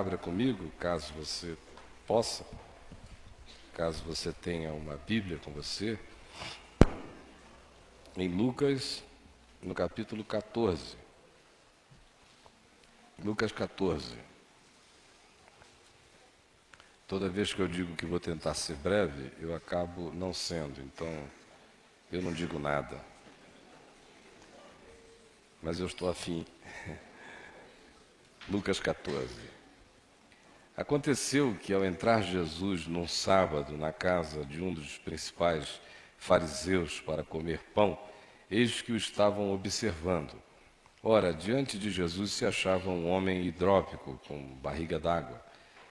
Abra comigo, caso você possa, caso você tenha uma Bíblia com você, em Lucas, no capítulo 14. Lucas 14. Toda vez que eu digo que vou tentar ser breve, eu acabo não sendo, então eu não digo nada. Mas eu estou afim. Lucas 14. Aconteceu que, ao entrar Jesus num sábado na casa de um dos principais fariseus para comer pão, eis que o estavam observando. Ora, diante de Jesus se achava um homem hidrópico, com barriga d'água.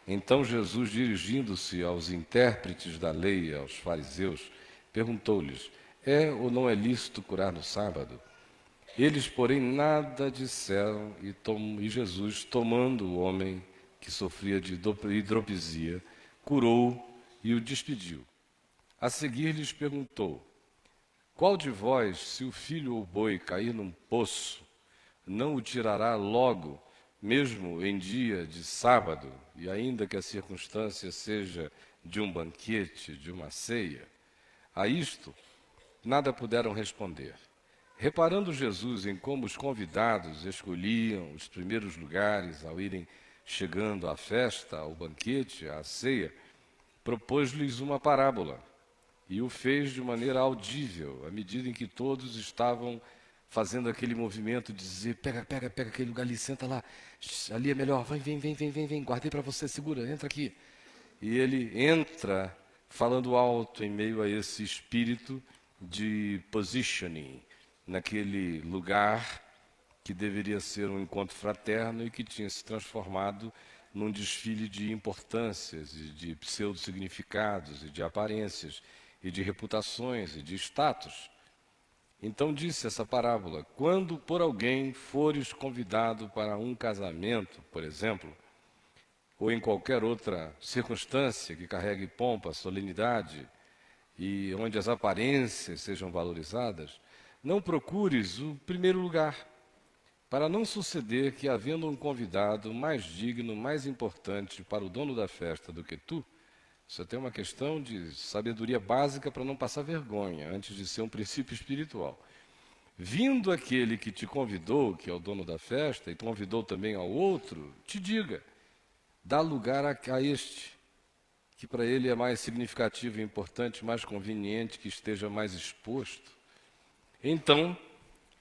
Então Jesus, dirigindo-se aos intérpretes da lei e aos fariseus, perguntou-lhes: é ou não é lícito curar no sábado? Eles, porém, nada disseram, e Jesus, tomando o homem que sofria de hidropisia, curou e o despediu. A seguir lhes perguntou: qual de vós, se o filho ou boi cair num poço, não o tirará logo, mesmo em dia de sábado, e ainda que a circunstância seja de um banquete, de uma ceia? A isto, nada puderam responder. Reparando Jesus em como os convidados escolhiam os primeiros lugares ao irem chegando à festa, ao banquete, à ceia, propôs-lhes uma parábola e o fez de maneira audível, à medida em que todos estavam fazendo aquele movimento de dizer: pega aquele lugar ali, senta lá, ali é melhor, vem, guardei para você, segura, entra aqui. E ele entra falando alto em meio a esse espírito de positioning, naquele lugar que deveria ser um encontro fraterno e que tinha se transformado num desfile de importâncias e de pseudo-significados e de aparências e de reputações e de status. Então disse essa parábola: quando por alguém fores convidado para um casamento, por exemplo, ou em qualquer outra circunstância que carregue pompa, solenidade e onde as aparências sejam valorizadas, não procures o primeiro lugar, para não suceder que, havendo um convidado mais digno, mais importante para o dono da festa do que tu, isso tem uma questão de sabedoria básica para não passar vergonha, antes de ser um princípio espiritual. Vindo aquele que te convidou, que é o dono da festa, e convidou também ao outro, te diga: dá lugar a este, que para ele é mais significativo e importante, mais conveniente, que esteja mais exposto. Então,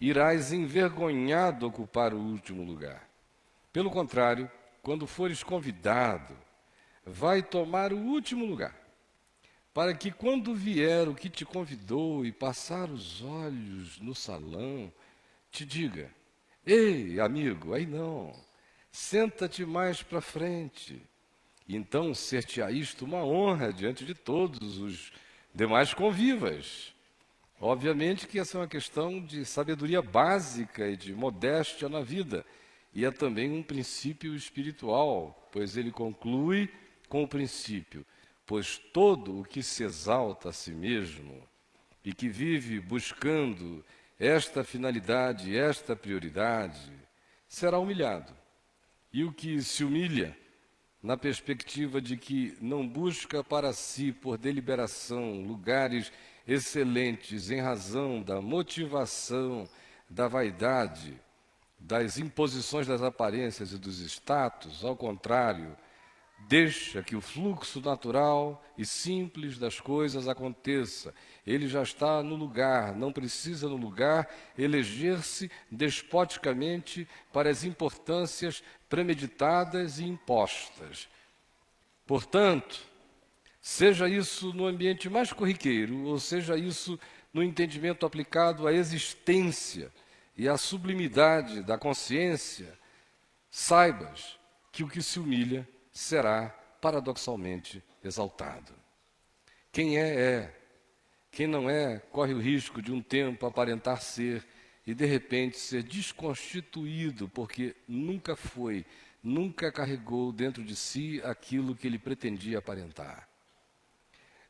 irás envergonhado ocupar o último lugar. Pelo contrário, quando fores convidado, vai tomar o último lugar, para que quando vier o que te convidou e passar os olhos no salão, te diga: ei, amigo, aí não, senta-te mais para frente. Então ser-te-á isto uma honra diante de todos os demais convivas. Obviamente que essa é uma questão de sabedoria básica e de modéstia na vida, e é também um princípio espiritual, pois ele conclui com o princípio: pois todo o que se exalta a si mesmo e que vive buscando esta finalidade, esta prioridade, será humilhado. E o que se humilha, na perspectiva de que não busca para si, por deliberação, lugares excelentes em razão da motivação, da vaidade, das imposições das aparências e dos status, ao contrário, deixa que o fluxo natural e simples das coisas aconteça. Ele já está no lugar, não precisa no lugar eleger-se despoticamente para as importâncias premeditadas e impostas. Portanto, seja isso no ambiente mais corriqueiro, ou seja isso no entendimento aplicado à existência e à sublimidade da consciência, saibas que o que se humilha será, paradoxalmente, exaltado. Quem é. Quem não é, corre o risco de um tempo aparentar ser e, de repente, ser desconstituído, porque nunca foi, nunca carregou dentro de si aquilo que ele pretendia aparentar.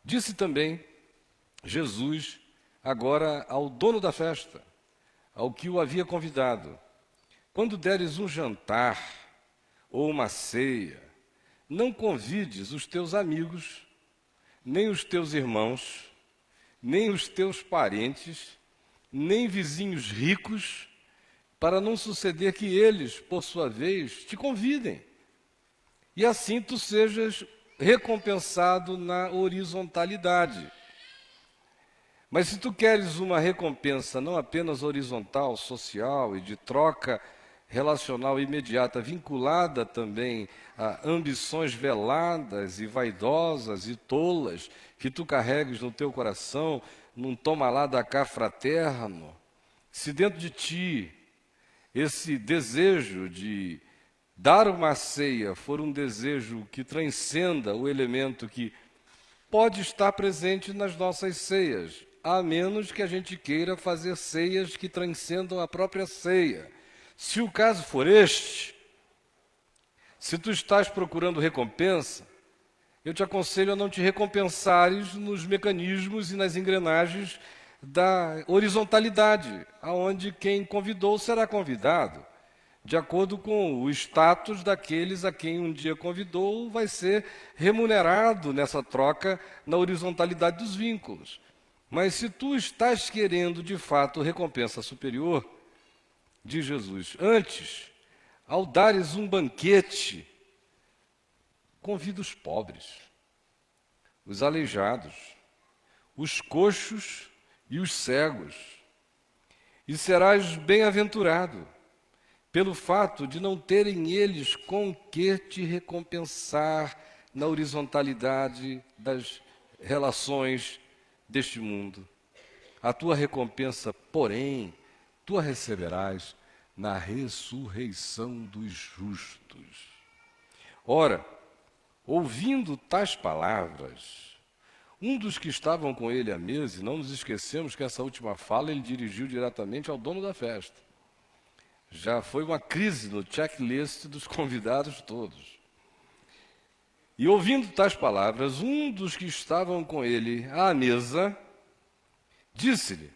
Disse também Jesus agora ao dono da festa, ao que o havia convidado: quando deres um jantar ou uma ceia, não convides os teus amigos, nem os teus irmãos, nem os teus parentes, nem vizinhos ricos, para não suceder que eles, por sua vez, te convidem. E assim tu sejas recompensado na horizontalidade. Mas se tu queres uma recompensa não apenas horizontal, social e de troca relacional imediata, vinculada também a ambições veladas e vaidosas e tolas que tu carregues no teu coração, num toma lá da cá fraterno, se dentro de ti esse desejo de dar uma ceia for um desejo que transcenda o elemento que pode estar presente nas nossas ceias, a menos que a gente queira fazer ceias que transcendam a própria ceia. Se o caso for este, se tu estás procurando recompensa, eu te aconselho a não te recompensares nos mecanismos e nas engrenagens da horizontalidade, aonde quem convidou será convidado. De acordo com o status daqueles a quem um dia convidou, vai ser remunerado nessa troca na horizontalidade dos vínculos. Mas se tu estás querendo, de fato, recompensa superior, diz Jesus, antes, ao dares um banquete, convida os pobres, os aleijados, os coxos e os cegos, e serás bem-aventurado, pelo fato de não terem eles com que te recompensar na horizontalidade das relações deste mundo. A tua recompensa, porém, tu a receberás na ressurreição dos justos. Ora, ouvindo tais palavras, um dos que estavam com ele à mesa, e não nos esquecemos que essa última fala ele dirigiu diretamente ao dono da festa. Já foi uma crise no checklist dos convidados todos. E ouvindo tais palavras, um dos que estavam com ele à mesa, disse-lhe,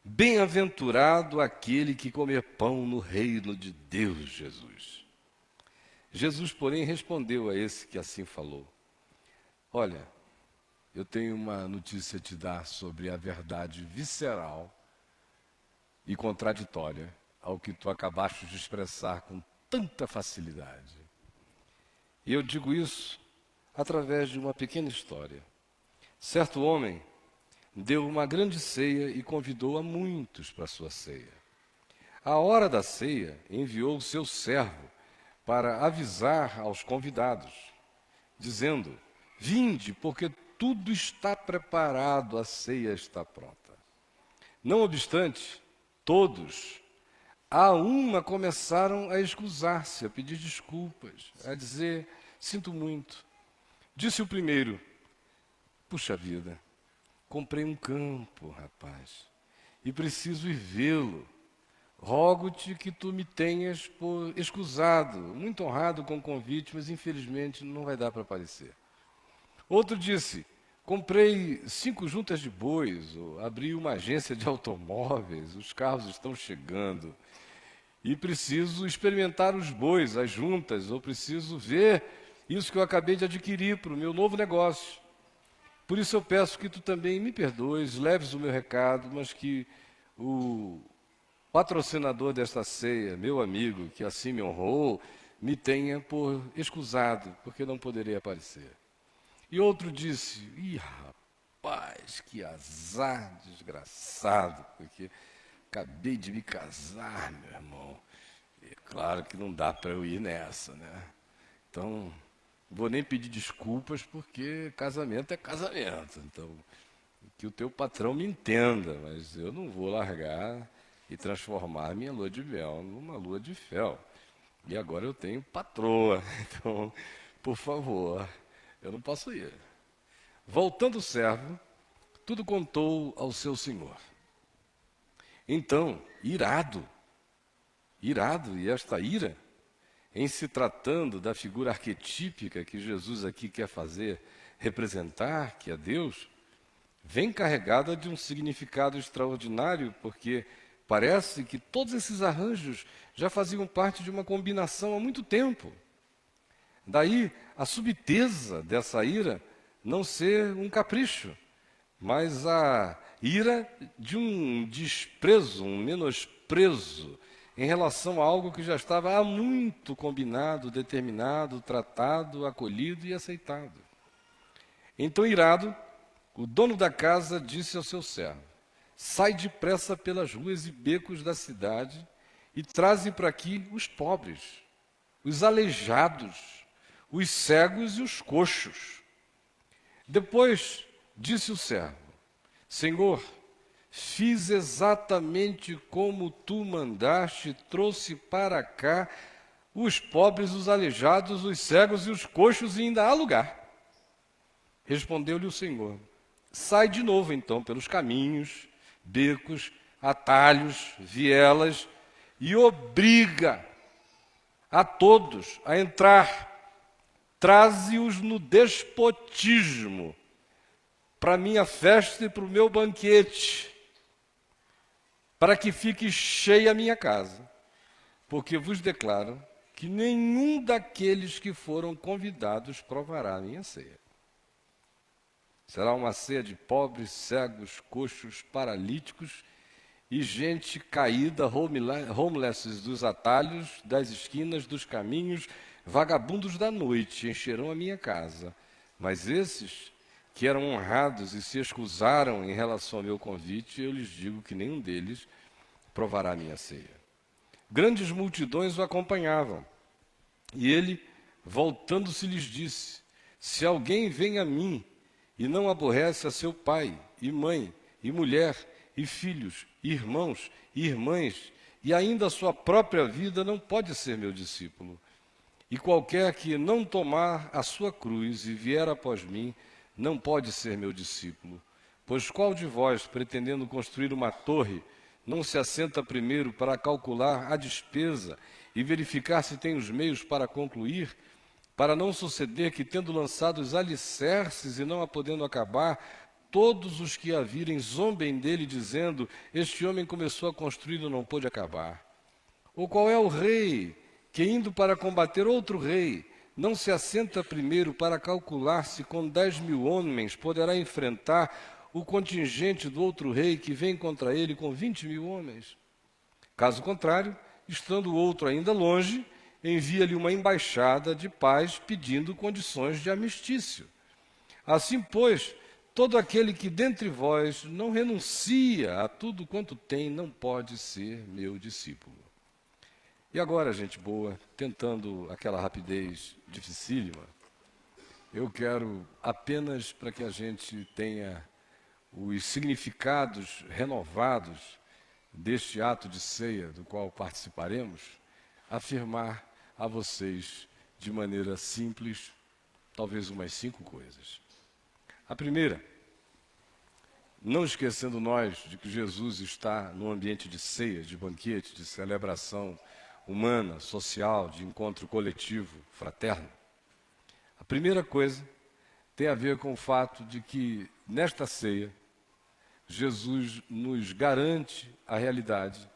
bem-aventurado aquele que comer pão no reino de Deus, Jesus. Jesus, porém, respondeu a esse que assim falou, olha, eu tenho uma notícia a te dar sobre a verdade visceral e contraditória ao que tu acabaste de expressar com tanta facilidade. E eu digo isso através de uma pequena história. Certo homem deu uma grande ceia e convidou a muitos para a sua ceia. À hora da ceia, enviou o seu servo para avisar aos convidados, dizendo, vinde, porque tudo está preparado, a ceia está pronta. Não obstante, todos a uma começaram a escusar-se, a pedir desculpas, a dizer, sinto muito. Disse o primeiro, puxa vida, comprei um campo, rapaz, e preciso ir vê-lo. Rogo-te que tu me tenhas por escusado, muito honrado com o convite, mas infelizmente não vai dar para aparecer. Outro disse, comprei 5 juntas de bois, ou abri uma agência de automóveis, os carros estão chegando, e preciso experimentar os bois, as juntas, ou preciso ver isso que eu acabei de adquirir para o meu novo negócio. Por isso eu peço que tu também me perdoes, leves o meu recado, mas que o patrocinador desta ceia, meu amigo, que assim me honrou, me tenha por escusado, porque não poderei aparecer. E outro disse, ih, rapaz, que azar desgraçado, porque acabei de me casar, meu irmão. E claro que não dá para eu ir nessa, né? Então, vou nem pedir desculpas, porque casamento é casamento. Então, que o teu patrão me entenda, mas eu não vou largar e transformar minha lua de mel numa lua de fel. E agora eu tenho patroa, então, por favor, eu não posso ir. Voltando o servo, tudo contou ao seu senhor. Então, irado, e esta ira, em se tratando da figura arquetípica que Jesus aqui quer fazer, representar, que é Deus, vem carregada de um significado extraordinário, porque parece que todos esses arranjos já faziam parte de uma combinação há muito tempo. Daí a subteza dessa ira não ser um capricho, mas a ira de um desprezo, um menosprezo em relação a algo que já estava há muito combinado, determinado, tratado, acolhido e aceitado. Então, irado, o dono da casa disse ao seu servo: sai depressa pelas ruas e becos da cidade e traze para aqui os pobres, os aleijados, os cegos e os coxos. Depois disse o servo: Senhor, fiz exatamente como tu mandaste, trouxe para cá os pobres, os aleijados, os cegos e os coxos, e ainda há lugar. Respondeu-lhe o Senhor: sai de novo então pelos caminhos, becos, atalhos, vielas, e obriga a todos a entrar. Traze-os no despotismo para a minha festa e para o meu banquete, para que fique cheia a minha casa, porque vos declaro que nenhum daqueles que foram convidados provará a minha ceia. Será uma ceia de pobres, cegos, coxos, paralíticos e gente caída, homelesses dos atalhos, das esquinas, dos caminhos, vagabundos da noite encherão a minha casa. Mas esses que eram honrados e se excusaram em relação ao meu convite, eu lhes digo que nenhum deles provará a minha ceia. Grandes multidões o acompanhavam. E ele, voltando-se, lhes disse: se alguém vem a mim e não aborrece a seu pai e mãe e mulher e filhos, irmãos e irmãs, e ainda a sua própria vida, não pode ser meu discípulo. E qualquer que não tomar a sua cruz e vier após mim, não pode ser meu discípulo. Pois qual de vós, pretendendo construir uma torre, não se assenta primeiro para calcular a despesa e verificar se tem os meios para concluir, para não suceder que, tendo lançado os alicerces e não a podendo acabar, todos os que a virem zombem dele, dizendo: este homem começou a construir e não pôde acabar? Ou qual é o rei que, indo para combater outro rei, não se assenta primeiro para calcular se com 10.000 homens poderá enfrentar o contingente do outro rei que vem contra ele com 20.000 homens? Caso contrário, estando o outro ainda longe, envia-lhe uma embaixada de paz pedindo condições de armistício. Assim, pois, todo aquele que dentre vós não renuncia a tudo quanto tem, não pode ser meu discípulo. E agora, gente boa, tentando aquela rapidez dificílima, eu quero apenas, para que a gente tenha os significados renovados deste ato de ceia do qual participaremos, afirmar a vocês de maneira simples, talvez umas 5 coisas. A primeira, não esquecendo nós de que Jesus está num ambiente de ceia, de banquete, de celebração humana, social, de encontro coletivo, fraterno. A primeira coisa tem a ver com o fato de que, nesta ceia, Jesus nos garante a realidade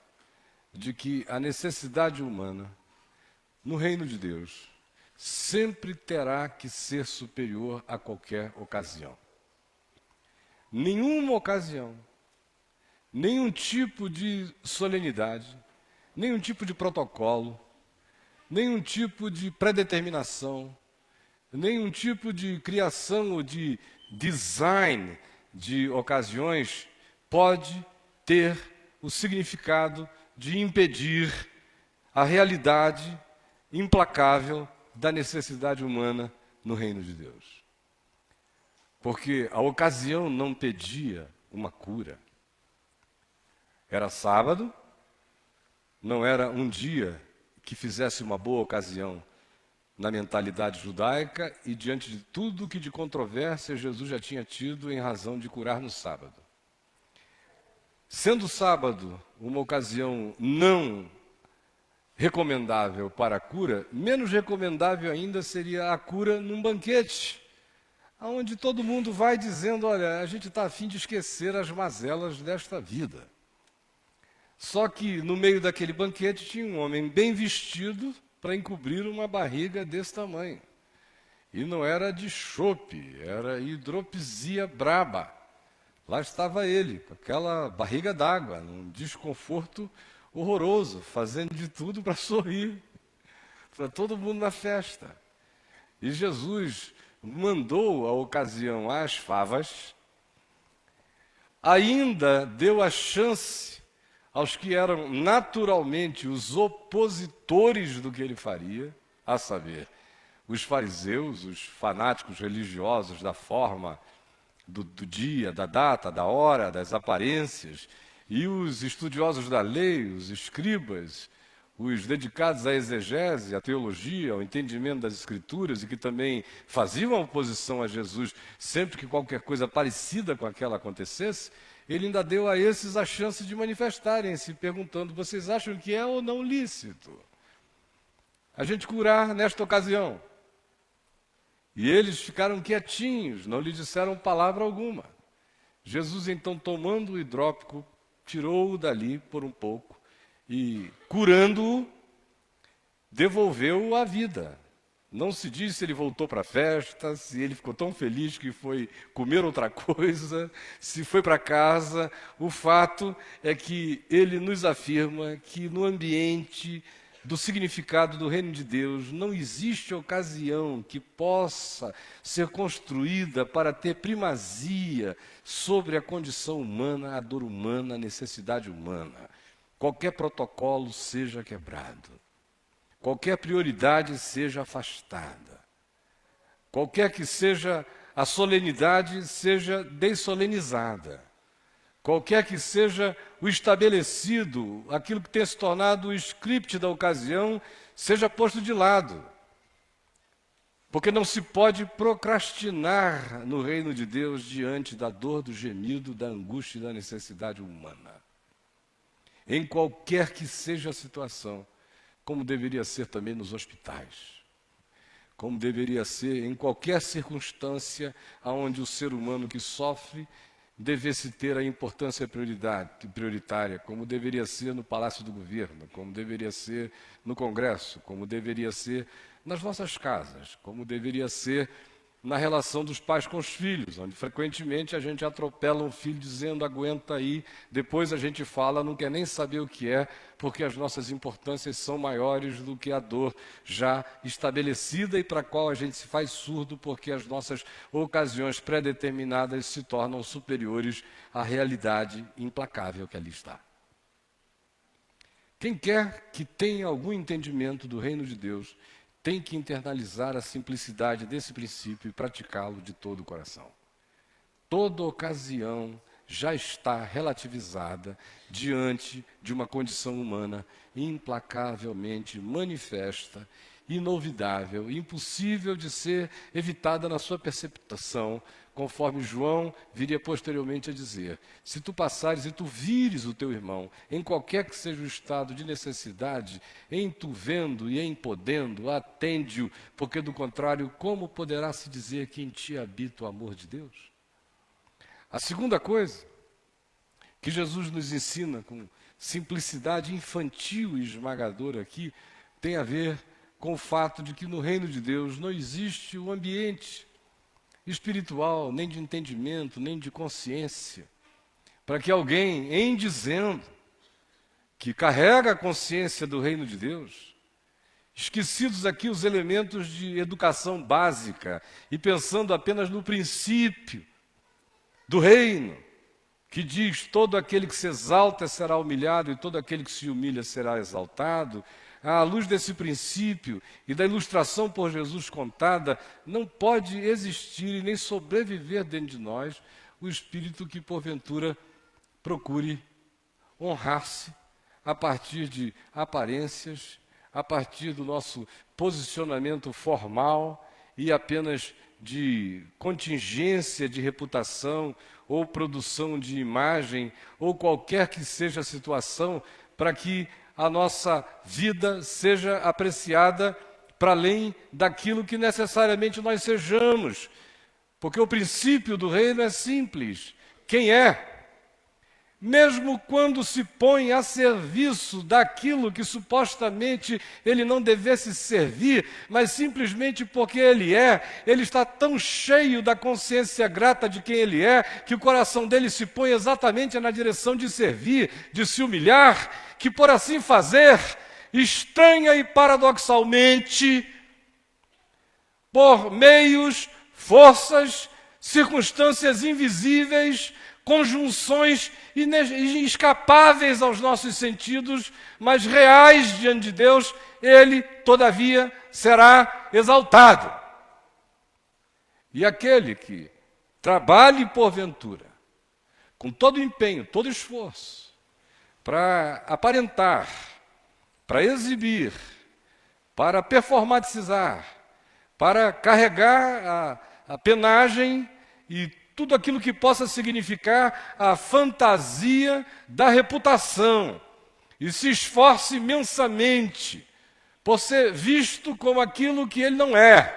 de que a necessidade humana, no reino de Deus, sempre terá que ser superior a qualquer ocasião. Nenhuma ocasião, nenhum tipo de solenidade, nenhum tipo de protocolo, nenhum tipo de predeterminação, nenhum tipo de criação ou de design de ocasiões pode ter o significado de impedir a realidade implacável da necessidade humana no reino de Deus. Porque a ocasião não pedia uma cura. Era sábado, não era um dia que fizesse uma boa ocasião na mentalidade judaica e diante de tudo que de controvérsia Jesus já tinha tido em razão de curar no sábado. Sendo o sábado uma ocasião não recomendável para a cura, menos recomendável ainda seria a cura num banquete, onde todo mundo vai dizendo: olha, a gente está a fim de esquecer as mazelas desta vida. Só que no meio daquele banquete tinha um homem bem vestido para encobrir uma barriga desse tamanho. E não era de chope, era hidropisia braba. Lá estava ele, com aquela barriga d'água, num desconforto horroroso, fazendo de tudo para sorrir, para todo mundo na festa. E Jesus mandou, à ocasião, as favas, ainda deu a chance aos que eram naturalmente os opositores do que ele faria, a saber, os fariseus, os fanáticos religiosos da forma, do dia, da data, da hora, das aparências, e os estudiosos da lei, os escribas, os dedicados à exegese, à teologia, ao entendimento das Escrituras, e que também faziam oposição a Jesus sempre que qualquer coisa parecida com aquela acontecesse, ele ainda deu a esses a chance de manifestarem-se, perguntando: vocês acham que é ou não lícito a gente curar nesta ocasião? E eles ficaram quietinhos, não lhe disseram palavra alguma. Jesus, então, tomando o hidrópico, tirou-o dali por um pouco e, curando-o, devolveu-o à vida. Não se diz se ele voltou para a festa, se ele ficou tão feliz que foi comer outra coisa, se foi para casa. O fato é que ele nos afirma que no ambiente do significado do reino de Deus não existe ocasião que possa ser construída para ter primazia sobre a condição humana, a dor humana, a necessidade humana. Qualquer protocolo seja quebrado, qualquer prioridade seja afastada, qualquer que seja a solenidade seja dessolenizada, qualquer que seja o estabelecido, aquilo que tem se tornado o script da ocasião, seja posto de lado. Porque não se pode procrastinar no reino de Deus diante da dor, do gemido, da angústia e da necessidade humana. Em qualquer que seja a situação, como deveria ser também nos hospitais, como deveria ser em qualquer circunstância onde o ser humano que sofre devesse ter a importância prioritária, como deveria ser no Palácio do Governo, como deveria ser no Congresso, como deveria ser nas nossas casas, como deveria ser na relação dos pais com os filhos, onde frequentemente a gente atropela um filho dizendo: aguenta aí, depois a gente fala, não quer nem saber o que é, porque as nossas importâncias são maiores do que a dor já estabelecida e para a qual a gente se faz surdo, porque as nossas ocasiões pré-determinadas se tornam superiores à realidade implacável que ali está. Quem quer que tenha algum entendimento do reino de Deus tem que internalizar a simplicidade desse princípio e praticá-lo de todo o coração. Toda ocasião já está relativizada diante de uma condição humana implacavelmente manifesta, inovidável, impossível de ser evitada na sua percepção, conforme João viria posteriormente a dizer: se tu passares e tu vires o teu irmão, em qualquer que seja o estado de necessidade, em tu vendo e em podendo, atende-o, porque do contrário, como poderá se dizer que em ti habita o amor de Deus? A segunda coisa que Jesus nos ensina com simplicidade infantil e esmagadora aqui, tem a ver com o fato de que no reino de Deus não existe o ambiente espiritual, nem de entendimento, nem de consciência, para que alguém, em dizendo que carrega a consciência do reino de Deus, esquecidos aqui os elementos de educação básica e pensando apenas no princípio do reino, que diz: todo aquele que se exalta será humilhado e todo aquele que se humilha será exaltado. À luz desse princípio e da ilustração por Jesus contada, não pode existir e nem sobreviver dentro de nós o espírito que, porventura, procure honrar-se a partir de aparências, a partir do nosso posicionamento formal e apenas de contingência de reputação ou produção de imagem ou qualquer que seja a situação para que a nossa vida seja apreciada para além daquilo que necessariamente nós sejamos. Porque o princípio do reino é simples. Quem é? mesmo quando se põe a serviço daquilo que supostamente ele não devesse servir, mas simplesmente porque ele está tão cheio da consciência grata de quem ele é, que o coração dele se põe exatamente na direção de servir, de se humilhar, que por assim fazer, estranha e paradoxalmente, por meios, forças, circunstâncias invisíveis, conjunções inescapáveis aos nossos sentidos, mas reais diante de Deus, ele, todavia, será exaltado. E aquele que trabalhe porventura, com todo empenho, todo esforço, para aparentar, para exibir, para performatizar, para carregar a penagem e tudo aquilo que possa significar a fantasia da reputação, e se esforce imensamente por ser visto como aquilo que ele não é,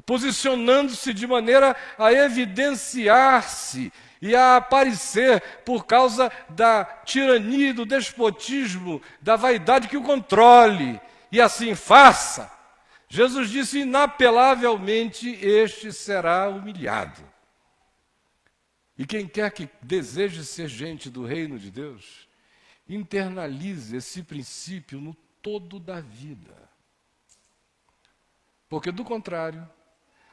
posicionando-se de maneira a evidenciar-se e a aparecer por causa da tirania, do despotismo, da vaidade que o controle, e assim faça. Jesus disse inapelavelmente: este será humilhado. E quem quer que deseje ser gente do reino de Deus, internalize esse princípio no todo da vida. Porque, do contrário,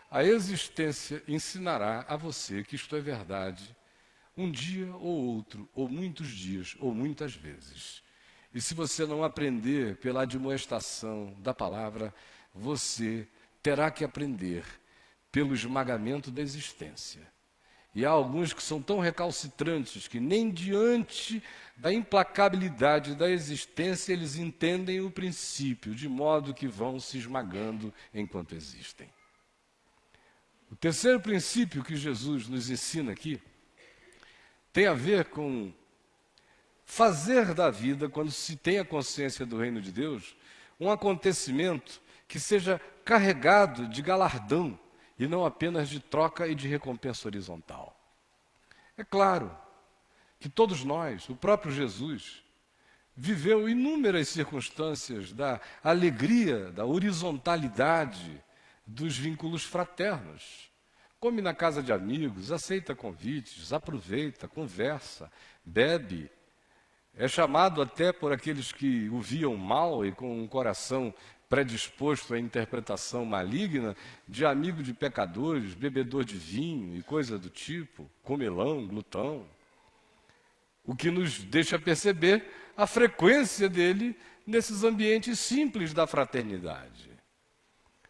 a existência ensinará a você que isto é verdade, um dia ou outro, ou muitos dias, ou muitas vezes. E se você não aprender pela admoestação da palavra, você terá que aprender pelo esmagamento da existência. E há alguns que são tão recalcitrantes que nem diante da implacabilidade da existência eles entendem o princípio, de modo que vão se esmagando enquanto existem. O terceiro princípio que Jesus nos ensina aqui tem a ver com fazer da vida, quando se tem a consciência do reino de Deus, um acontecimento que seja carregado de galardão, e não apenas de troca e de recompensa horizontal. É claro que todos nós, o próprio Jesus, viveu inúmeras circunstâncias da alegria, da horizontalidade dos vínculos fraternos. Come na casa de amigos, aceita convites, aproveita, conversa, bebe. É chamado até por aqueles que o viam mal e com um coração predisposto à interpretação maligna, de amigo de pecadores, bebedor de vinho e coisa do tipo, comelão, glutão. O que nos deixa perceber a frequência dele nesses ambientes simples da fraternidade.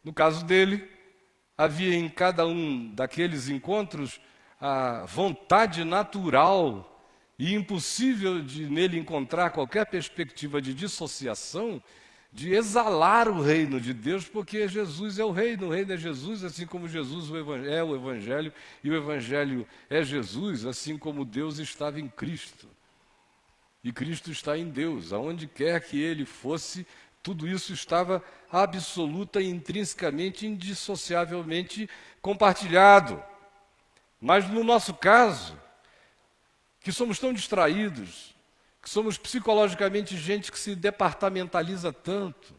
No caso dele, havia em cada um daqueles encontros a vontade natural e impossível de nele encontrar qualquer perspectiva de dissociação, de exalar o reino de Deus, porque Jesus é o reino é Jesus, assim como Jesus é o Evangelho, e o Evangelho é Jesus, assim como Deus estava em Cristo. E Cristo está em Deus, aonde quer que ele fosse, tudo isso estava absoluta e intrinsecamente, indissociavelmente compartilhado. Mas no nosso caso, que somos tão distraídos, que somos psicologicamente gente que se departamentaliza tanto,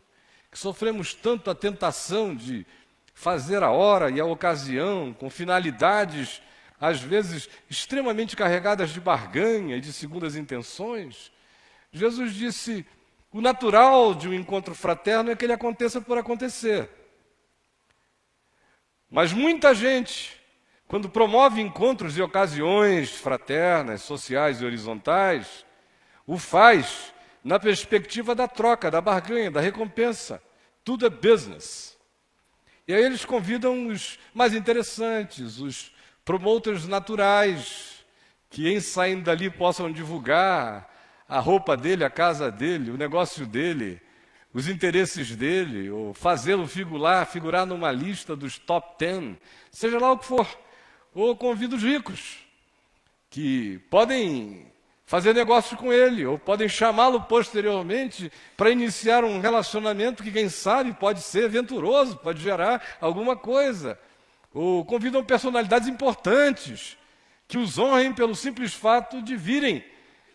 que sofremos tanto a tentação de fazer a hora e a ocasião com finalidades, às vezes, extremamente carregadas de barganha e de segundas intenções. Jesus disse: o natural de um encontro fraterno é que ele aconteça por acontecer. Mas muita gente, quando promove encontros e ocasiões fraternas, sociais e horizontais, o faz na perspectiva da troca, da barganha, da recompensa. Tudo é business. E aí eles convidam os mais interessantes, os promoters naturais, que em saindo dali possam divulgar a roupa dele, a casa dele, o negócio dele, os interesses dele, ou fazê-lo figurar numa lista dos top 10, seja lá o que for. Ou convida os ricos, que podem fazer negócio com ele, ou podem chamá-lo posteriormente para iniciar um relacionamento que, quem sabe, pode ser aventuroso, pode gerar alguma coisa. Ou convidam personalidades importantes, que os honrem pelo simples fato de virem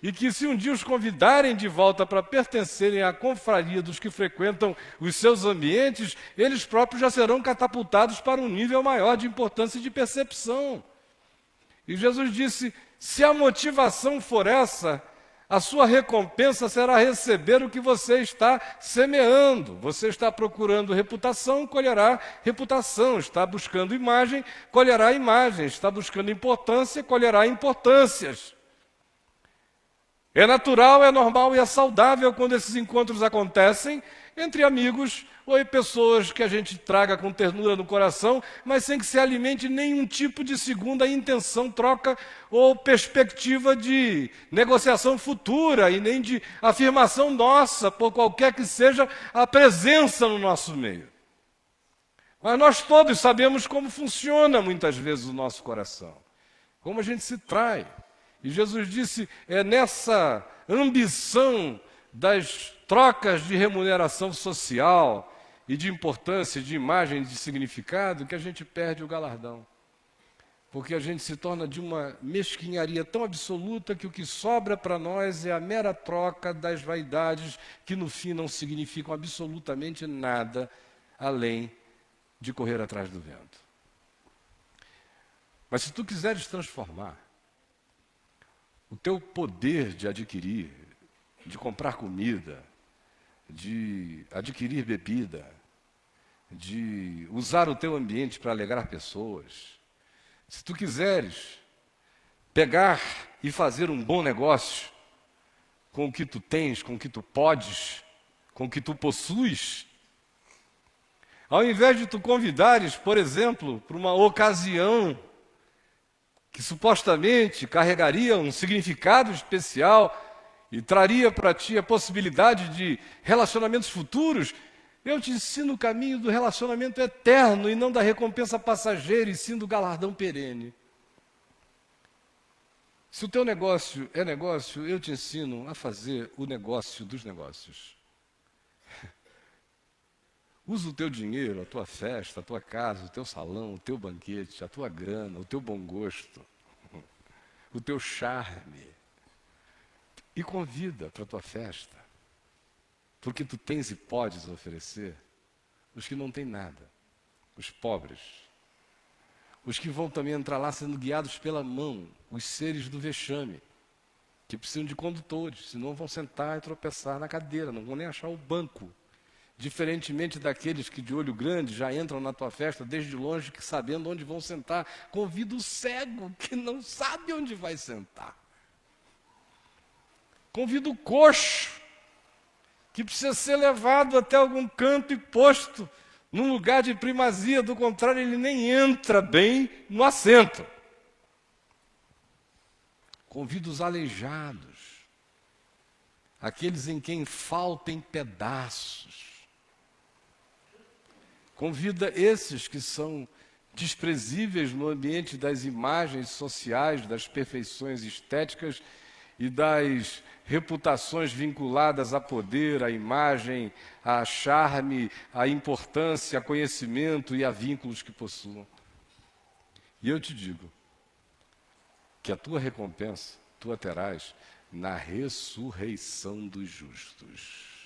E que se um dia os convidarem de volta para pertencerem à confraria dos que frequentam os seus ambientes, eles próprios já serão catapultados para um nível maior de importância e de percepção. E Jesus disse: se a motivação for essa, a sua recompensa será receber o que você está semeando. Você está procurando reputação, colherá reputação. Está buscando imagem, colherá imagem. Está buscando importância, colherá importâncias. É natural, é normal e é saudável quando esses encontros acontecem entre amigos ou pessoas que a gente traga com ternura no coração, mas sem que se alimente nenhum tipo de segunda intenção, troca ou perspectiva de negociação futura e nem de afirmação nossa, por qualquer que seja a presença no nosso meio. Mas nós todos sabemos como funciona muitas vezes o nosso coração, como a gente se trai. E Jesus disse, é nessa ambição das trocas de remuneração social e de importância, de imagem, de significado, que a gente perde o galardão. Porque a gente se torna de uma mesquinharia tão absoluta que o que sobra para nós é a mera troca das vaidades que no fim não significam absolutamente nada além de correr atrás do vento. Mas se tu quiseres transformar o teu poder de adquirir, de comprar comida, de adquirir bebida, de usar o teu ambiente para alegrar pessoas, se tu quiseres pegar e fazer um bom negócio com o que tu tens, com o que tu podes, com o que tu possuis, ao invés de tu convidares, por exemplo, para uma ocasião que supostamente carregaria um significado especial e traria para ti a possibilidade de relacionamentos futuros, eu te ensino o caminho do relacionamento eterno e não da recompensa passageira, e sim do galardão perene. Se o teu negócio é negócio, eu te ensino a fazer o negócio dos negócios. Usa o teu dinheiro, a tua festa, a tua casa, o teu salão, o teu banquete, a tua grana, o teu bom gosto, o teu charme, e convida para a tua festa, porque tu tens e podes oferecer os que não têm nada, os pobres, os que vão também entrar lá sendo guiados pela mão, os seres do vexame, que precisam de condutores, senão vão sentar e tropeçar na cadeira, não vão nem achar o banco. Diferentemente daqueles que de olho grande já entram na tua festa desde longe, que sabendo onde vão sentar, convida o cego que não sabe onde vai sentar. Convida o coxo que precisa ser levado até algum canto e posto num lugar de primazia, do contrário ele nem entra bem no assento. Convida os aleijados, aqueles em quem faltam pedaços. Convida esses que são desprezíveis no ambiente das imagens sociais, das perfeições estéticas e das reputações vinculadas a poder, a imagem, a charme, a importância, a conhecimento e a vínculos que possuam. E eu te digo que a tua recompensa tu a terás na ressurreição dos justos.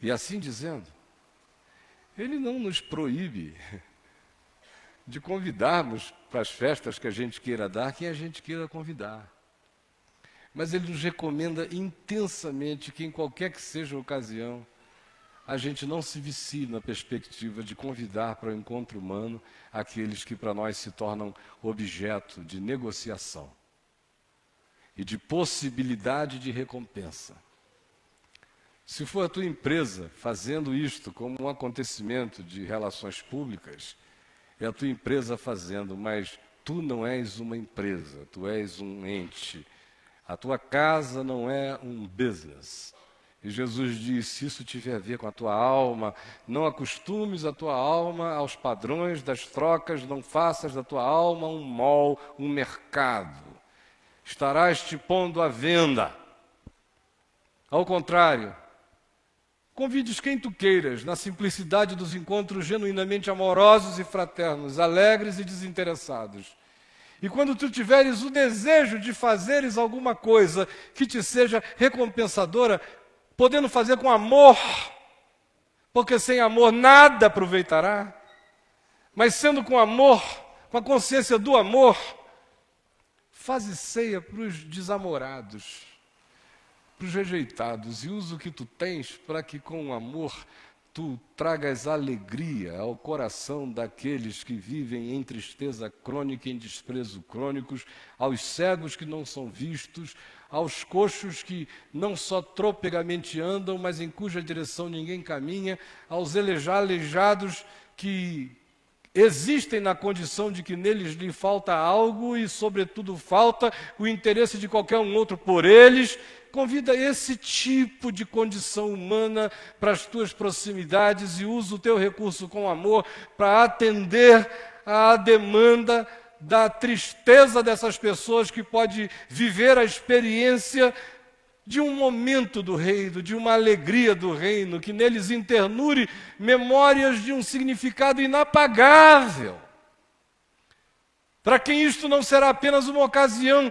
E assim dizendo, ele não nos proíbe de convidarmos para as festas que a gente queira dar, quem a gente queira convidar. Mas ele nos recomenda intensamente que em qualquer que seja a ocasião, a gente não se vicie na perspectiva de convidar para o encontro humano aqueles que para nós se tornam objeto de negociação e de possibilidade de recompensa. Se for a tua empresa fazendo isto como um acontecimento de relações públicas, é a tua empresa fazendo, mas tu não és uma empresa, tu és um ente. A tua casa não é um business. E Jesus diz, se isso tiver a ver com a tua alma, não acostumes a tua alma aos padrões das trocas, não faças da tua alma um mall, um mercado. Estarás te pondo à venda. Ao contrário, convides quem tu queiras, na simplicidade dos encontros genuinamente amorosos e fraternos, alegres e desinteressados. E quando tu tiveres o desejo de fazeres alguma coisa que te seja recompensadora, podendo fazer com amor, porque sem amor nada aproveitará, mas sendo com amor, com a consciência do amor, faze ceia para os desamorados, para os rejeitados, e usa o que tu tens para que com amor tu tragas alegria ao coração daqueles que vivem em tristeza crônica e em desprezo crônicos, aos cegos que não são vistos, aos coxos que não só tropegamente andam, mas em cuja direção ninguém caminha, aos aleijados que existem na condição de que neles lhe falta algo e, sobretudo, falta o interesse de qualquer um outro por eles. Convida esse tipo de condição humana para as tuas proximidades e usa o teu recurso com amor para atender à demanda da tristeza dessas pessoas que pode viver a experiência de um momento do reino, de uma alegria do reino, que neles internure memórias de um significado inapagável. Para quem isto não será apenas uma ocasião,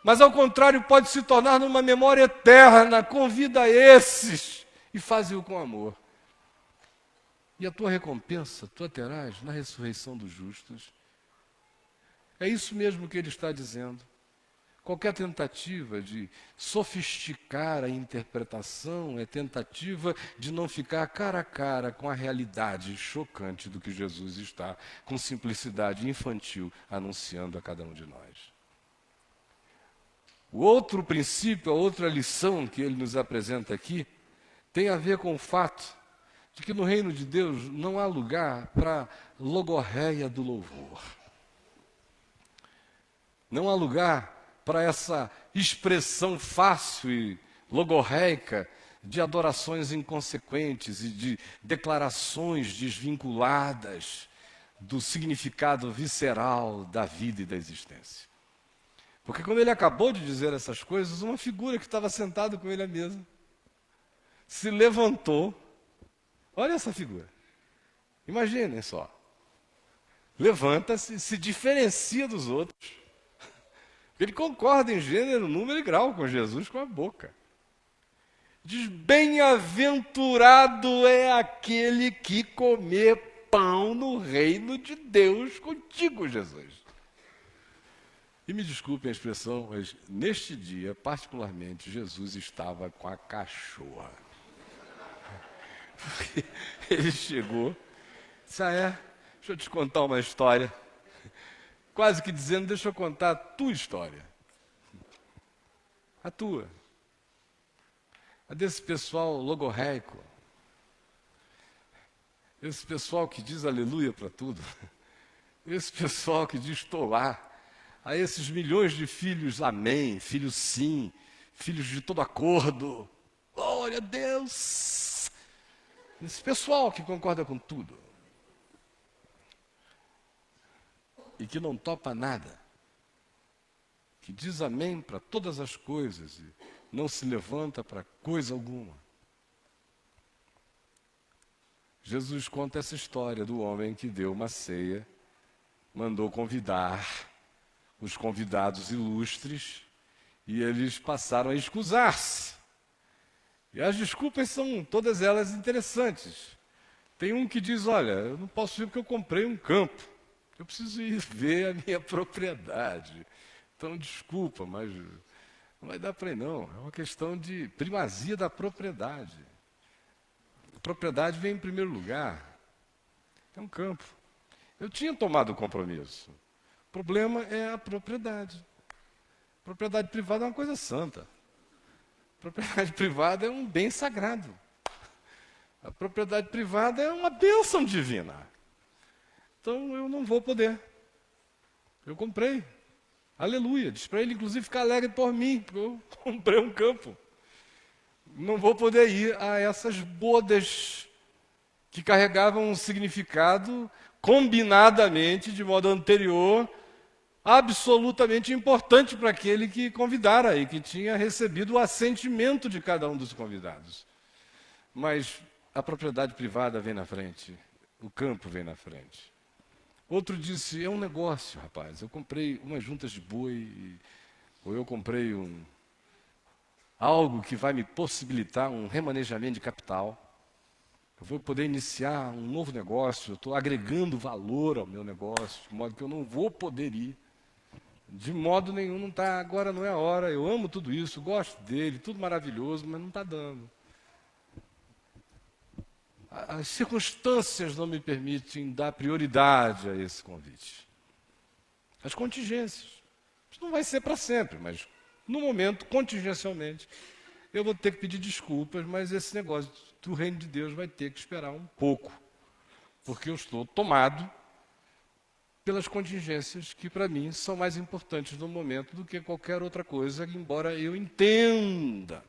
mas ao contrário pode se tornar numa memória eterna. Convida esses e faze-o com amor. E a tua recompensa tu a terás na ressurreição dos justos. É isso mesmo que ele está dizendo. Qualquer tentativa de sofisticar a interpretação é tentativa de não ficar cara a cara com a realidade chocante do que Jesus está, com simplicidade infantil, anunciando a cada um de nós. O outro princípio, a outra lição que ele nos apresenta aqui, tem a ver com o fato de que no reino de Deus não há lugar para logorreia do louvor. Não há lugar para essa expressão fácil e logorreica de adorações inconsequentes e de declarações desvinculadas do significado visceral da vida e da existência. Porque quando ele acabou de dizer essas coisas, uma figura que estava sentada com ele à mesa se levantou. Olha essa figura. Imaginem só. Levanta-se, se diferencia dos outros. Ele concorda em gênero, número e grau com Jesus com a boca. Diz: bem-aventurado é aquele que comer pão no reino de Deus contigo, Jesus. E me desculpem a expressão, mas neste dia, particularmente, Jesus estava com a cachorra. Porque ele chegou, disse: deixa eu te contar uma história. Quase que dizendo: deixa eu contar a tua história. A tua. A desse pessoal logorreico. Esse pessoal que diz aleluia para tudo. Esse pessoal que diz estou lá. A esses milhões de filhos amém, filhos sim, filhos de todo acordo. Glória a Deus. Esse pessoal que concorda com tudo. E que não topa nada, que diz amém para todas as coisas e não se levanta para coisa alguma. Jesus conta essa história do homem que deu uma ceia, mandou convidar os convidados ilustres e eles passaram a escusar-se. E as desculpas são todas elas interessantes. Tem um que diz: olha, eu não posso ir porque eu comprei um campo. Eu preciso ir ver a minha propriedade. Então, desculpa, mas não vai dar para ir, não. É uma questão de primazia da propriedade. A propriedade vem em primeiro lugar. É um campo. Eu tinha tomado o compromisso. O problema é a propriedade. Propriedade privada é uma coisa santa. Propriedade privada é um bem sagrado. A propriedade privada é uma bênção divina. Então eu não vou poder. Eu comprei. Aleluia. Diz para ele, inclusive, ficar alegre por mim, porque eu comprei um campo. Não vou poder ir a essas bodas que carregavam um significado combinadamente, de modo anterior, absolutamente importante para aquele que convidara e que tinha recebido o assentimento de cada um dos convidados. Mas a propriedade privada vem na frente, o campo vem na frente. Outro disse, é um negócio, rapaz. Eu comprei umas juntas de boi, ou eu comprei algo que vai me possibilitar um remanejamento de capital. Eu vou poder iniciar um novo negócio, eu estou agregando valor ao meu negócio, de modo que eu não vou poder ir. De modo nenhum, não está, agora não é a hora, eu amo tudo isso, gosto dele, tudo maravilhoso, mas não está dando. As circunstâncias não me permitem dar prioridade a esse convite. As contingências. Isso não vai ser para sempre, mas no momento, contingencialmente, eu vou ter que pedir desculpas, mas esse negócio do reino de Deus vai ter que esperar um pouco, porque eu estou tomado pelas contingências que, para mim, são mais importantes no momento do que qualquer outra coisa, embora eu entenda.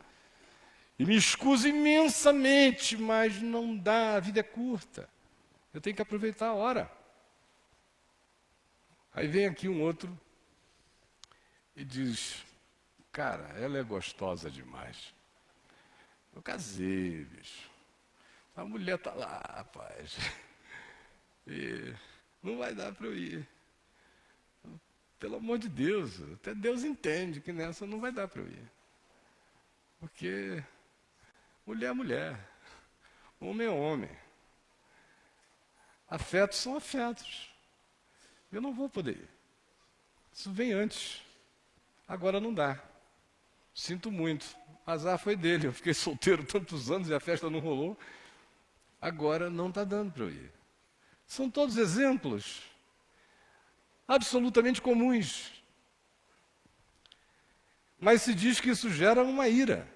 E me escuso imensamente, mas não dá, a vida é curta. Eu tenho que aproveitar a hora. Aí vem aqui um outro e diz, cara, ela é gostosa demais. Eu casei, bicho. A mulher está lá, rapaz. E não vai dar para eu ir. Pelo amor de Deus, até Deus entende que nessa não vai dar para eu ir. Porque mulher é mulher, homem é homem. Afetos são afetos. Eu não vou poder ir. Isso vem antes. Agora não dá. Sinto muito. Azar foi dele. Eu fiquei solteiro tantos anos e a festa não rolou. Agora não está dando para eu ir. São todos exemplos absolutamente comuns. Mas se diz que isso gera uma ira.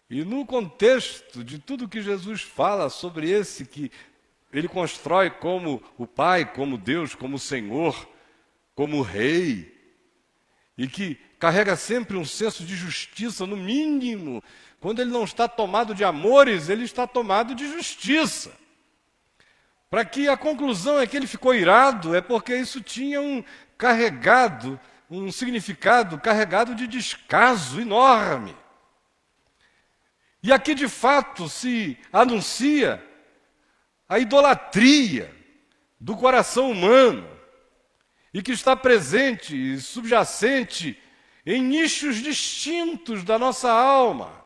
E no contexto de tudo que Jesus fala sobre esse que ele constrói como o Pai, como Deus, como o Senhor, como o Rei, e que carrega sempre um senso de justiça, no mínimo, quando ele não está tomado de amores, ele está tomado de justiça. Para que a conclusão é que ele ficou irado, é porque isso tinha um significado carregado de descaso enorme. E aqui, de fato, se anuncia a idolatria do coração humano e que está presente e subjacente em nichos distintos da nossa alma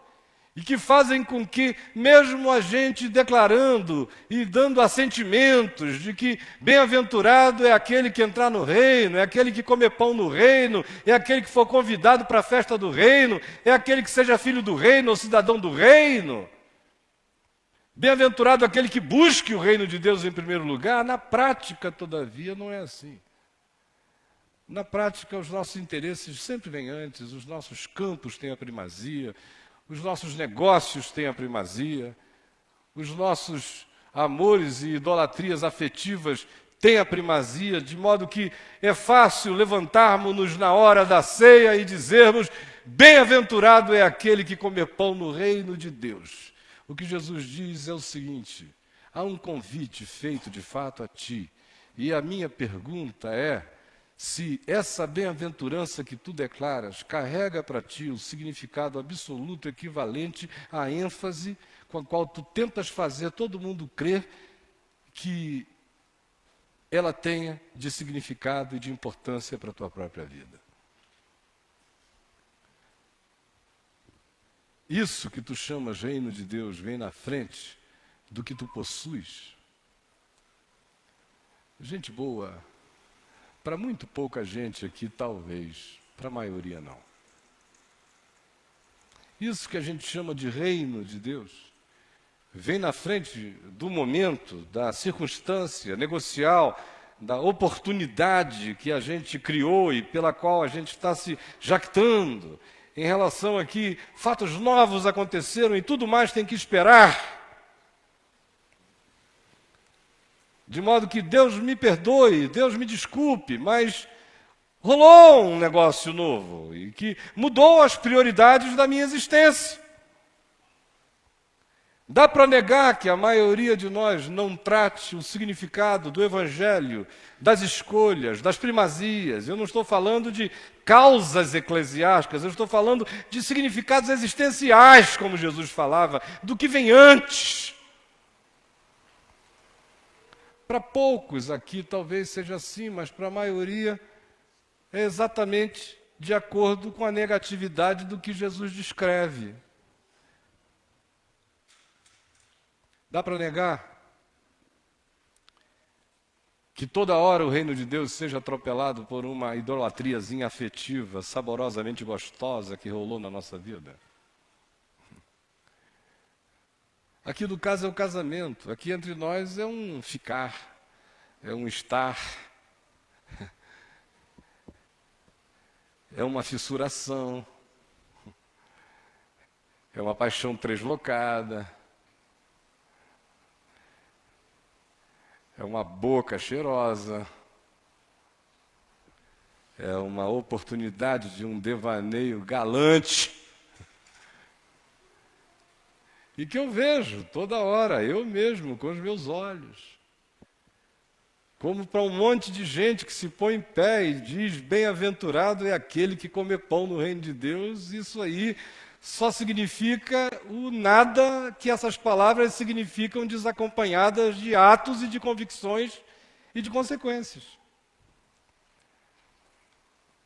e que fazem com que, mesmo a gente declarando e dando assentimentos de que bem-aventurado é aquele que entrar no reino, é aquele que comer pão no reino, é aquele que for convidado para a festa do reino, é aquele que seja filho do reino ou cidadão do reino, bem-aventurado aquele que busque o reino de Deus em primeiro lugar, na prática, todavia, não é assim. Na prática, os nossos interesses sempre vêm antes, os nossos campos têm a primazia, os nossos negócios têm a primazia, os nossos amores e idolatrias afetivas têm a primazia, de modo que é fácil levantarmos-nos na hora da ceia e dizermos, bem-aventurado é aquele que comer pão no reino de Deus. O que Jesus diz é o seguinte, há um convite feito de fato a ti, e a minha pergunta é, se essa bem-aventurança que tu declaras carrega para ti o significado absoluto equivalente à ênfase com a qual tu tentas fazer todo mundo crer que ela tenha de significado e de importância para a tua própria vida. Isso que tu chamas reino de Deus vem na frente do que tu possuis. Gente boa, para muito pouca gente aqui, talvez, para a maioria não. Isso que a gente chama de reino de Deus, vem na frente do momento, da circunstância negocial, da oportunidade que a gente criou e pela qual a gente está se jactando, em relação a que fatos novos aconteceram e tudo mais tem que esperar. De modo que Deus me perdoe, Deus me desculpe, mas rolou um negócio novo e que mudou as prioridades da minha existência. Dá para negar que a maioria de nós não trate o significado do Evangelho, das escolhas, das primazias. Eu não estou falando de causas eclesiásticas, eu estou falando de significados existenciais, como Jesus falava, do que vem antes. Para poucos aqui talvez seja assim, mas para a maioria é exatamente de acordo com a negatividade do que Jesus descreve. Dá para negar que toda hora o reino de Deus seja atropelado por uma idolatriazinha afetiva, saborosamente gostosa que rolou na nossa vida? Aqui no caso é o casamento, aqui entre nós é um ficar, é um estar, é uma fissuração, é uma paixão translocada, é uma boca cheirosa, é uma oportunidade de um devaneio galante. E que eu vejo toda hora, eu mesmo, com os meus olhos. Como para um monte de gente que se põe em pé e diz, bem-aventurado é aquele que come pão no reino de Deus, isso aí só significa o nada que essas palavras significam desacompanhadas de atos e de convicções e de consequências.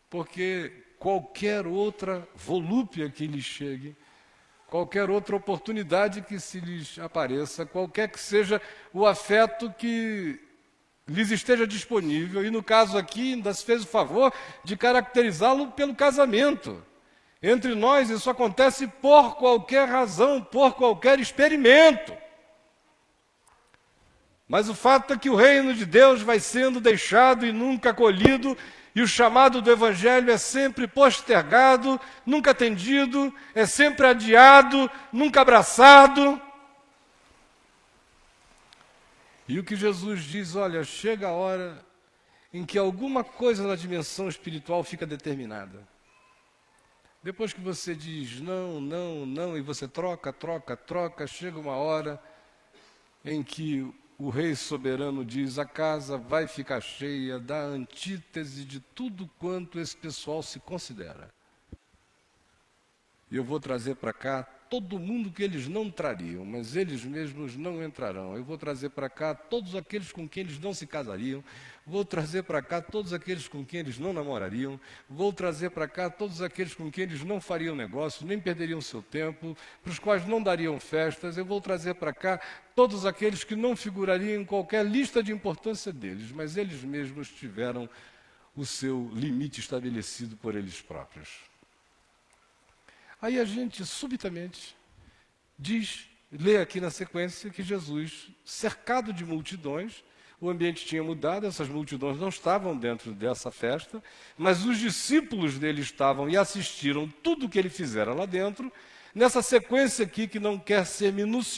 Porque qualquer outra volúpia que lhes chegue, qualquer outra oportunidade que se lhes apareça, qualquer que seja o afeto que lhes esteja disponível, e no caso aqui ainda se fez o favor de caracterizá-lo pelo casamento. Entre nós isso acontece por qualquer razão, por qualquer experimento. Mas o fato é que o reino de Deus vai sendo deixado e nunca acolhido, e o chamado do Evangelho é sempre postergado, nunca atendido, é sempre adiado, nunca abraçado. E o que Jesus diz, olha, chega a hora em que alguma coisa na dimensão espiritual fica determinada. Depois que você diz não, não, não, e você troca, chega uma hora em que o rei soberano diz, a casa vai ficar cheia da antítese de tudo quanto esse pessoal se considera. E eu vou trazer para cá todo mundo que eles não trariam, mas eles mesmos não entrarão. Eu vou trazer para cá todos aqueles com quem eles não se casariam, vou trazer para cá todos aqueles com quem eles não namorariam, vou trazer para cá todos aqueles com quem eles não fariam negócio, nem perderiam seu tempo, para os quais não dariam festas, eu vou trazer para cá todos aqueles que não figurariam em qualquer lista de importância deles, mas eles mesmos tiveram o seu limite estabelecido por eles próprios. Aí a gente subitamente lê aqui na sequência que Jesus, cercado de multidões, o ambiente tinha mudado, essas multidões não estavam dentro dessa festa, mas os discípulos dele estavam e assistiram tudo o que ele fizera lá dentro, nessa sequência aqui que não quer ser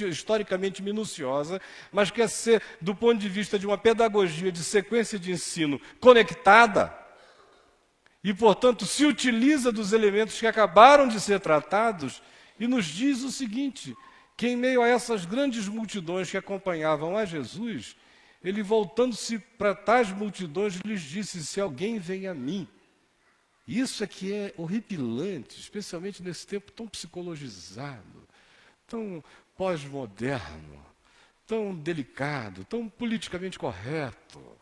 historicamente minuciosa, mas quer ser, do ponto de vista de uma pedagogia de sequência de ensino conectada, e, portanto, se utiliza dos elementos que acabaram de ser tratados e nos diz o seguinte, que em meio a essas grandes multidões que acompanhavam a Jesus, ele, voltando-se para tais multidões, lhes disse, se alguém vem a mim. Isso é que é horripilante, especialmente nesse tempo tão psicologizado, tão pós-moderno, tão delicado, tão politicamente correto.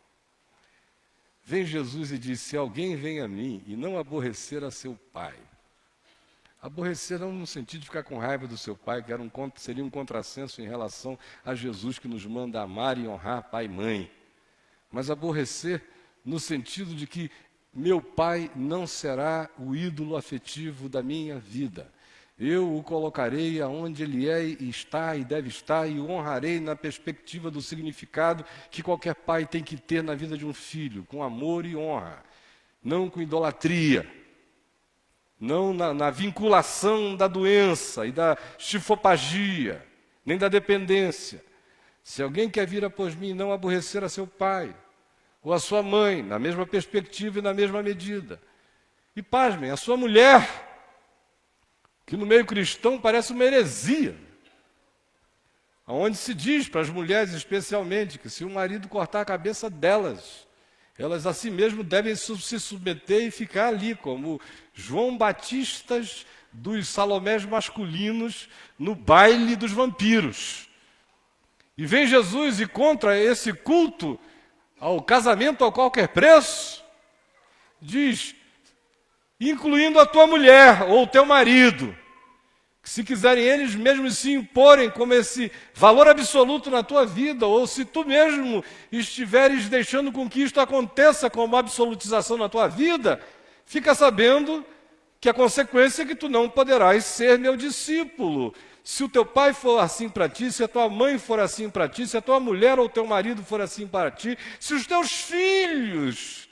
Vem Jesus e diz, se alguém vem a mim e não aborrecer a seu pai. Aborrecer não no sentido de ficar com raiva do seu pai, que seria um contrassenso em relação a Jesus que nos manda amar e honrar pai e mãe. Mas aborrecer no sentido de que meu pai não será o ídolo afetivo da minha vida. Eu o colocarei aonde ele é e está e deve estar e o honrarei na perspectiva do significado que qualquer pai tem que ter na vida de um filho, com amor e honra, não com idolatria, não na vinculação da doença e da chifopagia, nem da dependência. Se alguém quer vir após mim e não aborrecer a seu pai ou a sua mãe, na mesma perspectiva e na mesma medida. E pasmem, a sua mulher, que no meio cristão parece uma heresia, onde se diz para as mulheres especialmente que se o marido cortar a cabeça delas, elas a si mesmo devem se submeter e ficar ali como João Batistas dos Salomés masculinos no baile dos vampiros. E vem Jesus e contra esse culto ao casamento a qualquer preço, diz, incluindo a tua mulher ou o teu marido, que se quiserem eles mesmos se imporem como esse valor absoluto na tua vida, ou se tu mesmo estiveres deixando com que isto aconteça como absolutização na tua vida, fica sabendo que a consequência é que tu não poderás ser meu discípulo. Se o teu pai for assim para ti, se a tua mãe for assim para ti, se a tua mulher ou o teu marido for assim para ti, se os teus filhos,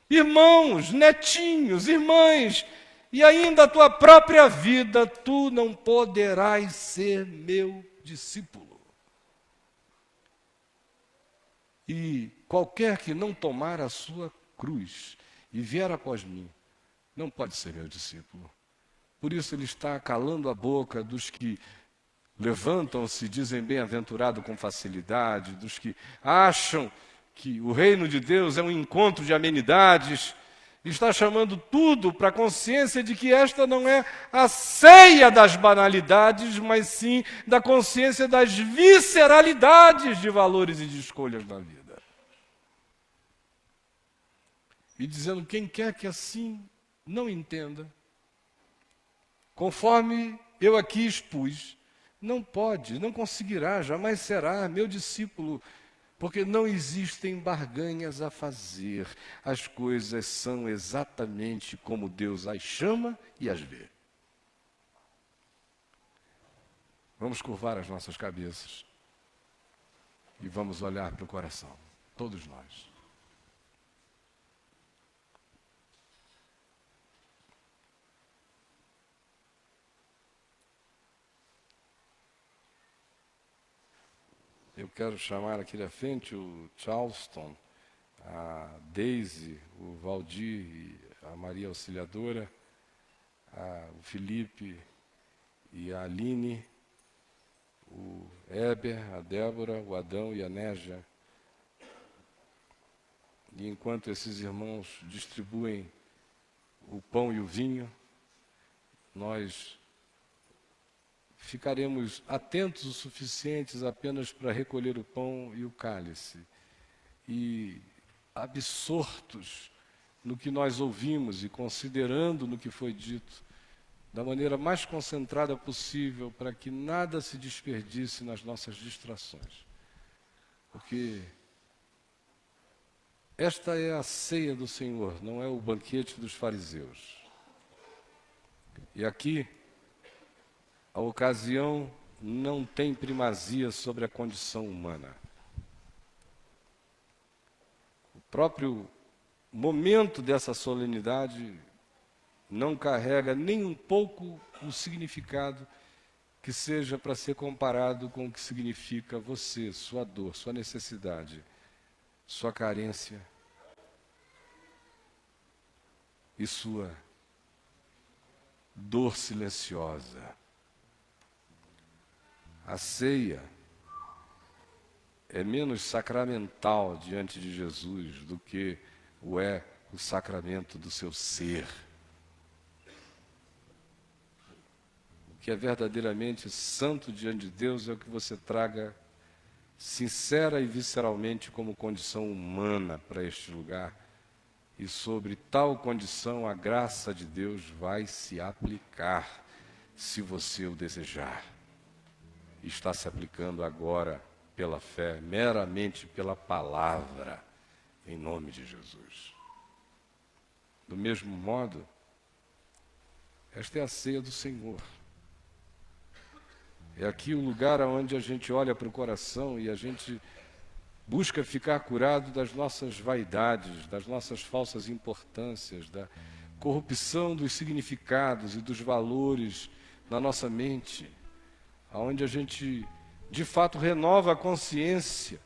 irmãos, netinhos, irmãs, e ainda a tua própria vida, tu não poderás ser meu discípulo. E qualquer que não tomar a sua cruz e vier após mim, não pode ser meu discípulo. Por isso ele está calando a boca dos que levantam-se e dizem bem-aventurado com facilidade, dos que acham que o reino de Deus é um encontro de amenidades. Está chamando tudo para a consciência de que esta não é a ceia das banalidades, mas sim da consciência das visceralidades de valores e de escolhas na vida. E dizendo, quem quer que assim não entenda, conforme eu aqui expus, não pode, não conseguirá, jamais será meu discípulo, porque não existem barganhas a fazer. As coisas são exatamente como Deus as chama e as vê. Vamos curvar as nossas cabeças e vamos olhar para o coração, todos nós. Eu quero chamar aqui à frente o Charleston, a Daisy, o Valdir, a Maria Auxiliadora, o Felipe e a Aline, o Heber, a Débora, o Adão e a Négia. E enquanto esses irmãos distribuem o pão e o vinho, nós ficaremos atentos o suficientes apenas para recolher o pão e o cálice e absortos no que nós ouvimos e considerando no que foi dito da maneira mais concentrada possível para que nada se desperdice nas nossas distrações. Porque esta é a ceia do Senhor, não é o banquete dos fariseus. E aqui a ocasião não tem primazia sobre a condição humana. O próprio momento dessa solenidade não carrega nem um pouco o significado que seja para ser comparado com o que significa você, sua dor, sua necessidade, sua carência e sua dor silenciosa. A ceia é menos sacramental diante de Jesus do que o sacramento do seu ser. O que é verdadeiramente santo diante de Deus é o que você traga sincera e visceralmente como condição humana para este lugar. E sobre tal condição a graça de Deus vai se aplicar, se você o desejar. Está se aplicando agora pela fé, meramente pela palavra, em nome de Jesus. Do mesmo modo, esta é a ceia do Senhor. É aqui o lugar onde a gente olha para o coração e a gente busca ficar curado das nossas vaidades, das nossas falsas importâncias, da corrupção dos significados e dos valores na nossa mente, onde a gente, de fato, renova a consciência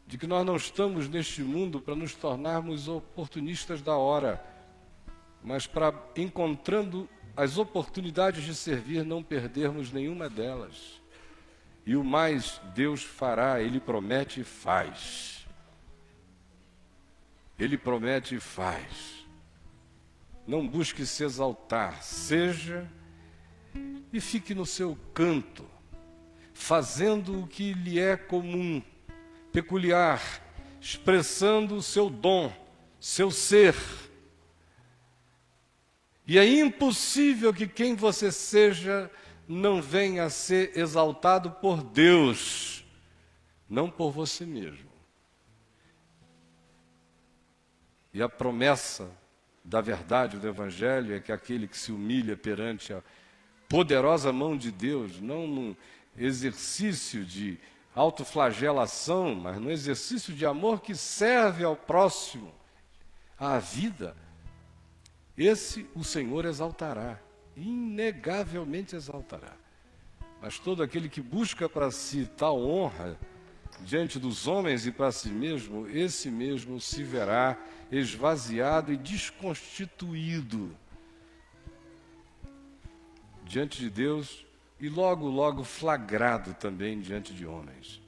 de que nós não estamos neste mundo para nos tornarmos oportunistas da hora, mas para, encontrando as oportunidades de servir, não perdermos nenhuma delas. E o mais Deus fará, Ele promete e faz. Ele promete e faz. Não busque se exaltar, seja e fique no seu canto. fazendo o que lhe é comum, peculiar, expressando o seu dom, seu ser. E é impossível que quem você seja não venha a ser exaltado por Deus, não por você mesmo. E a promessa da verdade do Evangelho é que aquele que se humilha perante a poderosa mão de Deus, não num exercício de autoflagelação, mas num exercício de amor que serve ao próximo, à vida, esse o Senhor exaltará, inegavelmente exaltará. Mas todo aquele que busca para si tal honra diante dos homens e para si mesmo, esse mesmo se verá esvaziado e desconstituído diante de Deus e logo, logo flagrado também diante de homens.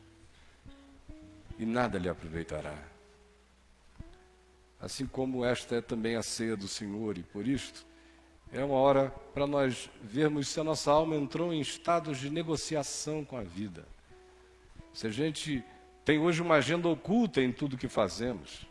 E nada lhe aproveitará. Assim como esta é também a ceia do Senhor, e por isto é uma hora para nós vermos se a nossa alma entrou em estados de negociação com a vida. Se a gente tem hoje uma agenda oculta em tudo que fazemos,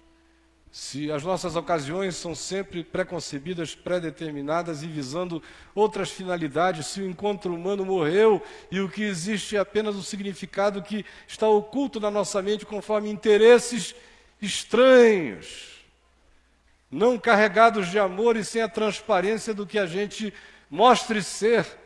se as nossas ocasiões são sempre preconcebidas, pré-determinadas e visando outras finalidades, se o encontro humano morreu e o que existe é apenas o significado que está oculto na nossa mente conforme interesses estranhos, não carregados de amor e sem a transparência do que a gente mostre ser.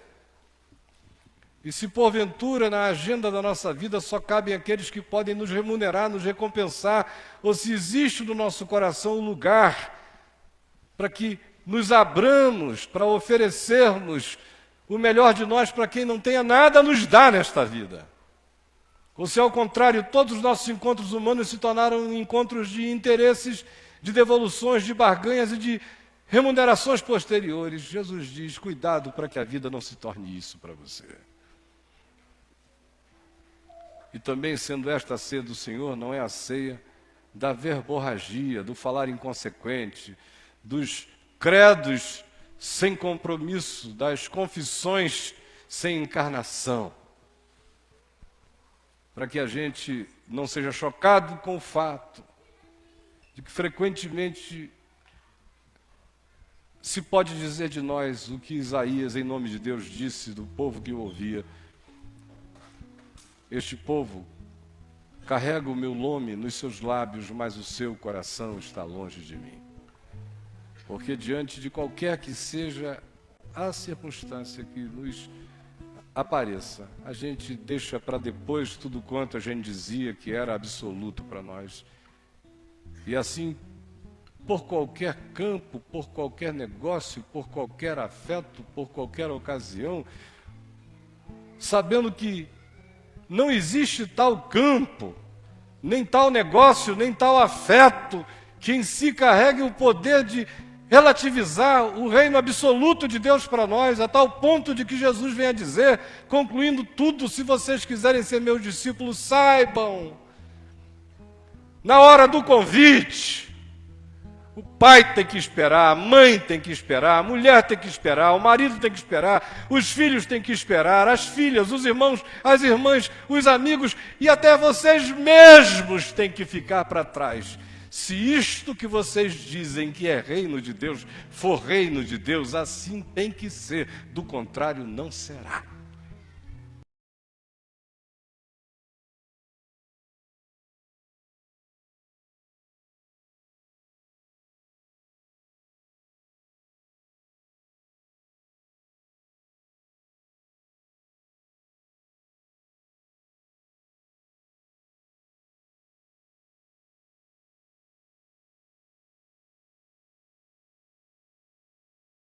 E se porventura na agenda da nossa vida só cabem aqueles que podem nos remunerar, nos recompensar, ou se existe no nosso coração um lugar para que nos abramos, para oferecermos o melhor de nós para quem não tenha nada a nos dar nesta vida. Ou se ao contrário, todos os nossos encontros humanos se tornaram encontros de interesses, de devoluções, de barganhas e de remunerações posteriores. Jesus diz, cuidado para que a vida não se torne isso para você. E também, sendo esta a ceia do Senhor, não é a ceia da verborragia, do falar inconsequente, dos credos sem compromisso, das confissões sem encarnação. Para que a gente não seja chocado com o fato de que frequentemente se pode dizer de nós o que Isaías, em nome de Deus, disse do povo que o ouvia. Este povo carrega o meu nome nos seus lábios, mas o seu coração está longe de mim. Porque diante de qualquer que seja a circunstância que nos apareça, a gente deixa para depois tudo quanto a gente dizia que era absoluto para nós. E assim, por qualquer campo, por qualquer negócio, por qualquer afeto, por qualquer ocasião, sabendo que não existe tal campo, nem tal negócio, nem tal afeto que em si carregue o poder de relativizar o reino absoluto de Deus para nós, a tal ponto de que Jesus vem a dizer, concluindo tudo, se vocês quiserem ser meus discípulos, saibam, na hora do convite, o pai tem que esperar, a mãe tem que esperar, a mulher tem que esperar, o marido tem que esperar, os filhos têm que esperar, as filhas, os irmãos, as irmãs, os amigos e até vocês mesmos têm que ficar para trás. Se isto que vocês dizem que é reino de Deus for reino de Deus, assim tem que ser, do contrário não será.